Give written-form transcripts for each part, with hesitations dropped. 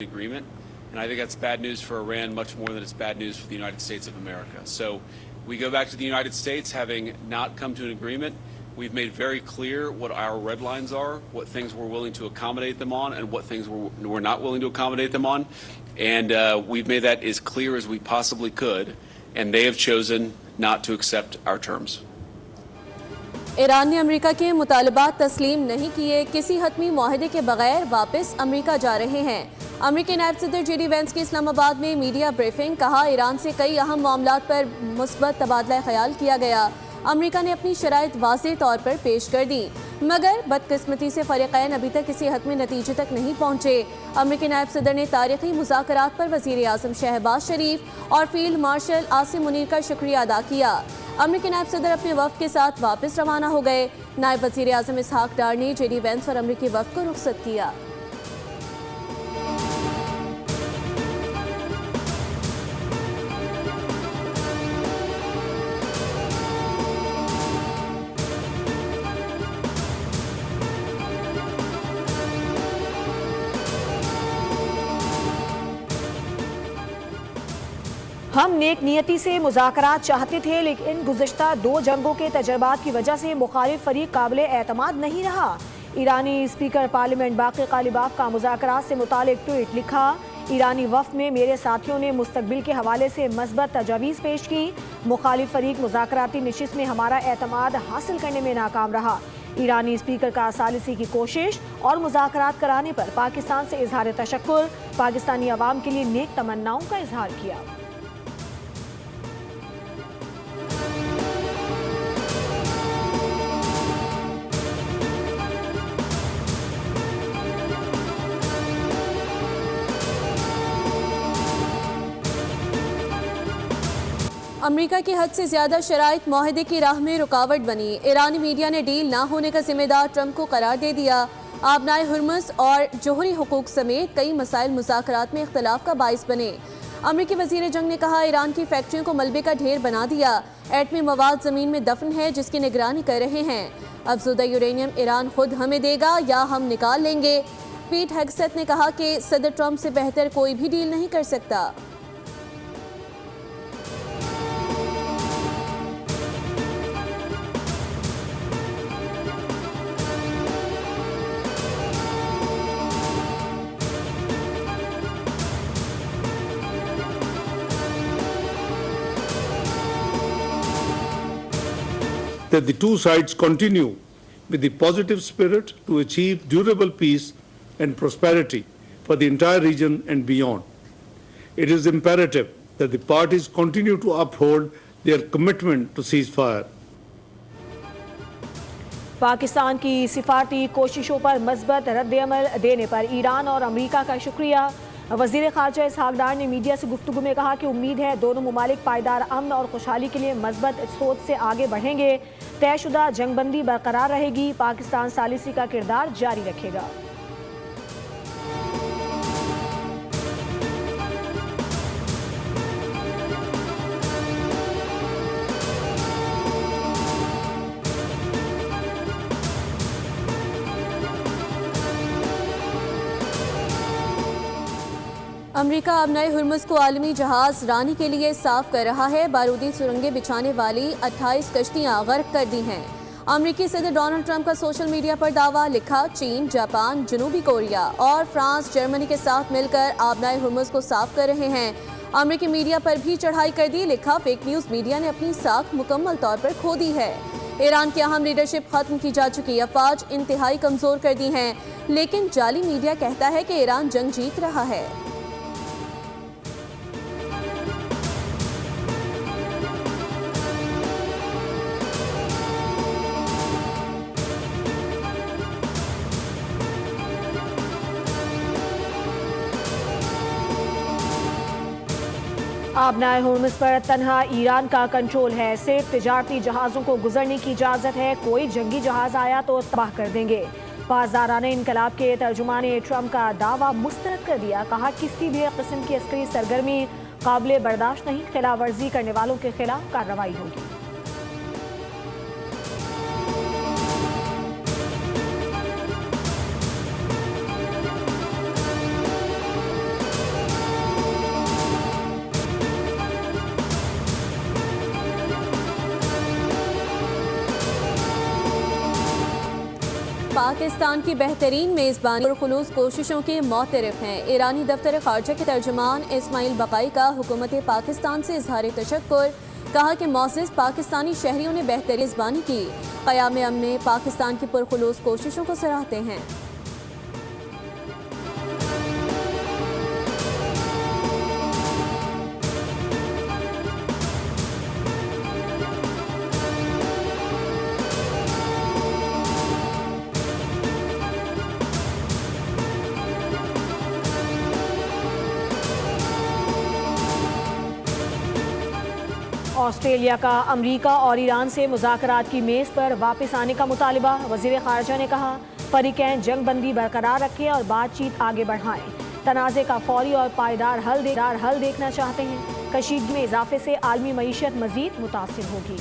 agreement, and I think that's bad news for Iran much more than it's bad news for the United States of America. So we go back to the United States having not come to an agreement. We've made very clear what our red lines are, what things we're willing to accommodate them on, and what things we're not willing to accommodate them on. And we've made that as clear as we possibly could, and they have chosen not to accept our terms. Iran ने America के मुतालबात तस्लीम नहीं किए, किसी हतमी मुआहदे के बगैर वापस America जा रहे हैं। अमेरिकी नायब सदर जेडी वेंस की इस्लामाबाद में मीडिया ब्रीफिंग, कहा ईरान से कई अहम मामलात पर मुस्बत तबादला ख्याल किया गया। अमेरिका ने अपनी शराइत वाज़ेह तौर पर पेश कर दी, मगर बदकिस्मती से फ़रीक़ैन अभी तक किसी हतमी नतीजे तक नहीं पहुँचे। अमेरिकी नायब सदर ने तारीख़ी मुज़ाकरात पर वज़ीर आज़म शहबाज शरीफ और फील्ड मार्शल आसिम मुनीर का शुक्रिया अदा किया। अमेरिकी नायब सदर अपने वफ़द के साथ वापस रवाना हो गए। नायब वज़ीर आज़म इसहाक डार ने जेडी वेंस और अमेरिकी वफ़द को रुख़सत किया। हम नेक नियति से मुज़ाकरात चाहते थे, लेकिन गुज़श्ता 2 जंगों के तजर्बात की वजह से मुखालिफ फरीक काबिल एतमाद नहीं रहा। ईरानी स्पीकर पार्लियामेंट बाक़ी कालिबाफ का मुज़ाकरात से मुतालिक ट्वीट लिखा। ईरानी वफ़द में मेरे साथियों ने मुस्तकबिल के हवाले से मस्बत तजावीज़ पेश की। मुखालिफ फरीक मुज़ाकराती नशिस्त में हमारा एतमाद हासिल करने में नाकाम रहा। ईरानी स्पीकर का सालिसी की कोशिश और मुज़ाकरात कराने पर पाकिस्तान से इजहार तशक्कुर, पाकिस्तानी अवाम के लिए नेक तमन्नाओं का इजहार किया। अमेरिका की हद से ज़्यादा शराइत मुआहदे की राह में रुकावट बनी। ईरानी मीडिया ने डील ना होने का जिम्मेदार ट्रंप को करार दे दिया। आबनाए हुर्मुज़ और जोहरी हुकूक समेत कई मसाइल मुज़ाकरात में इख्तलाफ का बाइस बने। अमेरिकी वज़ीर जंग ने कहा, ईरान की फैक्ट्रियों को मलबे का ढेर बना दिया। एटमी मवाद ज़मीन में दफन है, जिसकी निगरानी कर रहे हैं। अफज़ुदा यूरेनियम ईरान खुद हमें देगा या हम निकाल लेंगे। पीट हेगसेथ ने कहा कि सदर ट्रंप से बेहतर कोई भी डील नहीं कर सकता। That the two sides continue with the positive spirit to achieve durable peace and prosperity for the entire region and beyond. It is imperative that the parties continue to uphold their commitment to ceasefire. Pakistan की सिफारती कोशिशों पर मज़बत रद्द-ए-अमल देने पर Iran और America का शुक्रिया। वज़ीर ख़ारजा इसहाक डार ने मीडिया से गुफ्तगू में कहा कि उम्मीद है दोनों मुमालिक पायदार अमन और खुशहाली के लिए मज़बत सोच से आगे बढ़ेंगे। तयशुदा जंगबंदी बरकरार रहेगी। पाकिस्तान सालिसी का किरदार जारी रखेगा। अमेरिका अब नए हुर्मुज़ को आलमी जहाज़ रानी के लिए साफ कर रहा है। बारूदी सुरंगें बिछाने वाली 28 कश्तियां गर्क कर दी हैं। अमेरिकी सदर डोनाल्ड ट्रंप का सोशल मीडिया पर दावा, लिखा चीन, जापान, जनूबी कोरिया और फ्रांस जर्मनी के साथ मिलकर आबनाए हुर्मुज़ को साफ कर रहे हैं। अमेरिकी मीडिया पर भी चढ़ाई कर दी, लिखा फेक न्यूज़ मीडिया ने अपनी साख मुकम्मल तौर पर खो दी है। ईरान की अहम लीडरशिप खत्म की जा चुकी, अफवाज इंतहाई कमज़ोर कर दी हैं, लेकिन जाली मीडिया कहता है कि ईरान जंग जीत रहा है। आबनाए हुर्मुज़ पर तन्हा ईरान का कंट्रोल है। सिर्फ तिजारती जहाज़ों को गुजरने की इजाज़त है। कोई जंगी जहाज़ आया तो तबाह कर देंगे। पासदाराने इनकलाब के तर्जुमान ने ट्रंप का दावा मुस्तरद कर दिया। कहा, किसी भी किस्म की अस्करी सरगर्मी काबिल बर्दाश्त नहीं। खिलाफ वर्जी करने वालों के खिलाफ कार्रवाई होगी। पाकिस्तान की बेहतरीन मेज़बानी और खुलूस कोशिशों के मोतरफ हैं। ईरानी दफ्तर ख़ारजा के तर्जुमान इस्माइल बकाई का हुकूमत पाकिस्तान से इजहार तशक्कुर, कहा कि मोअज़्ज़ज़ पाकिस्तानी शहरियों ने बेहतरीन मेज़बानी की। क़याम अमन में पाकिस्तान की पुरखुलूस कोशिशों को सराहते हैं। ऑस्ट्रेलिया का अमरीका और ईरान से मुज़ाकरात की मेज़ पर वापस आने का मुतालबा। वज़ीर ख़ारजा ने कहा, फ़रीक़ैन जंग बंदी बरकरार रखें और बातचीत आगे बढ़ाएं। तनाज़े का फौरी और पायदार हल देखना चाहते हैं। कशीदगी में इजाफे से आलमी मईशत मज़ीद मुतासिर होगी।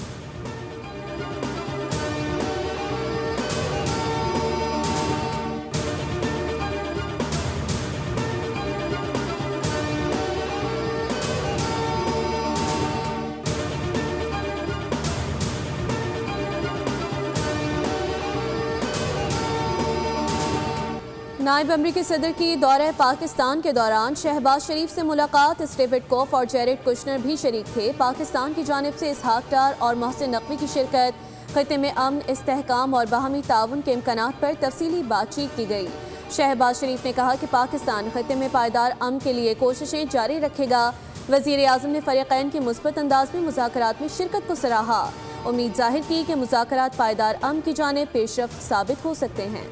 नायब अमरीकी सदर की दौरे पाकिस्तान के दौरान शहबाज शरीफ से मुलाकात। स्टीव विटकॉफ और जेरेड कुशनर भी शरीक थे। पाकिस्तान की जानिब से इसहाक डार और मोहसिन नकवी की शिरकत। खित्ते में अमन, इस्तेहकाम और बाहमी ताउन के इम्कानात पर तफसीली बातचीत की गई। शहबाज शरीफ ने कहा कि पाकिस्तान खित्ते में पायदार अमन के लिए कोशिशें जारी रखेगा। वज़ीर आज़म ने फ़रीक़ैन की मुस्बत अंदाज में मुज़ाकरात में शिरकत को सराहा। उम्मीद जाहिर की कि मुज़ाकरात पायदार अमन की जानिब पेशरफ्त साबित हो सकते हैं।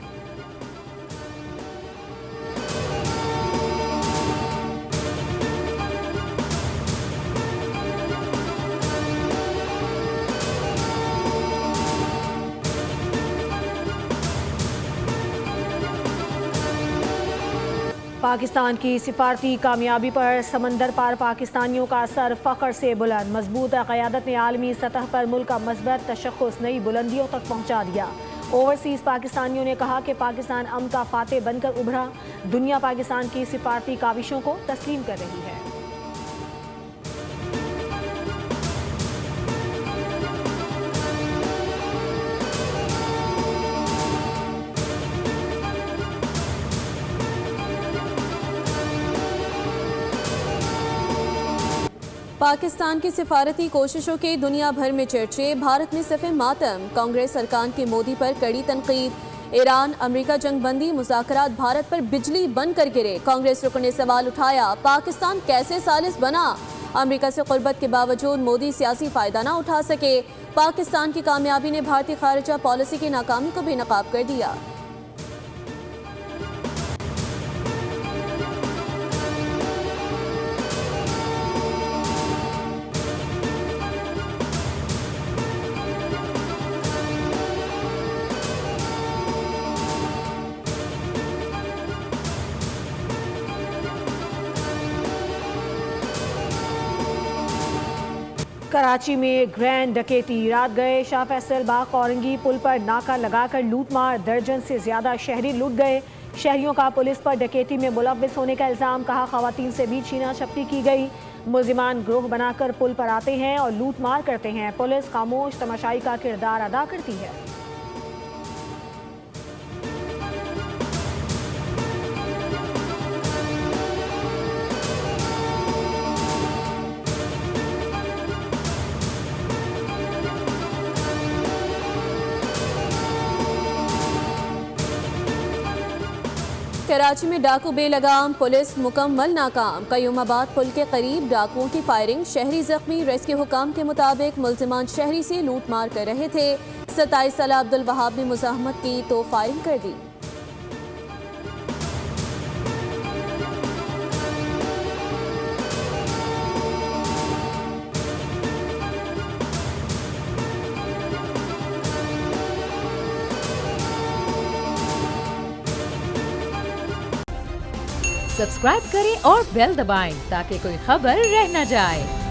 पाकिस्तान की सिफारती कामयाबी पर समंदर पार पाकिस्तानियों का सर फ़ख्र से बुलंद। मजबूत क़यादत ने आलमी सतह पर मुल्क का मस्बत तशख़्ख़ुस नई बुलंदियों तक पहुँचा दिया। ओवरसीज़ पाकिस्तानियों ने कहा कि पाकिस्तान अमन का फ़ातेह बनकर उभरा। दुनिया पाकिस्तान की सिफारती काविशों को तस्लीम कर रही है। पाकिस्तान की सिफारती कोशिशों के दुनिया भर में चर्चे। भारत में सफ़े मातम। कांग्रेस अरकान की मोदी पर कड़ी तनकीद। ईरान अमेरिका जंग बंदी मुज़ाकरात भारत पर बिजली बंद कर गिरे। कांग्रेस रुकन ने सवाल उठाया, पाकिस्तान कैसे सालिस बना? अमेरिका से क़ुर्बत के बावजूद मोदी सियासी फ़ायदा ना उठा सके। पाकिस्तान की कामयाबी ने भारतीय ख़ारिजा पॉलिसी की नाकामी को बेनकाब कर दिया। कराची में ग्रैंड डकैती। रात गए शाह फैसल बाग औरंगी पुल पर नाका लगाकर लूटमार। दर्जन से ज्यादा शहरी लूट गए। शहरियों का पुलिस पर डकैती में मुलव्विस होने का इल्जाम। कहा, खवातीन से भी छीना झपटी की गई। मुलजिमान ग्रोह बनाकर पुल पर आते हैं और लूटमार करते हैं। पुलिस खामोश तमाशाई का किरदार अदा करती है। कराची में डाकू बेलगाम, पुलिस मुकम्मल नाकाम। कयूमाबाद पुल के करीब डाकुओं की फायरिंग, शहरी जख्मी। रेस्क्यू हुकाम के मुताबिक मुलजिमान शहरी से लूट मार कर रहे थे। 27 साला अब्दुल वहाब ने मुज़ाहमत की तो फायरिंग कर दी। सब्सक्राइब करें और बेल दबाएं ताकि कोई खबर रह न जाए।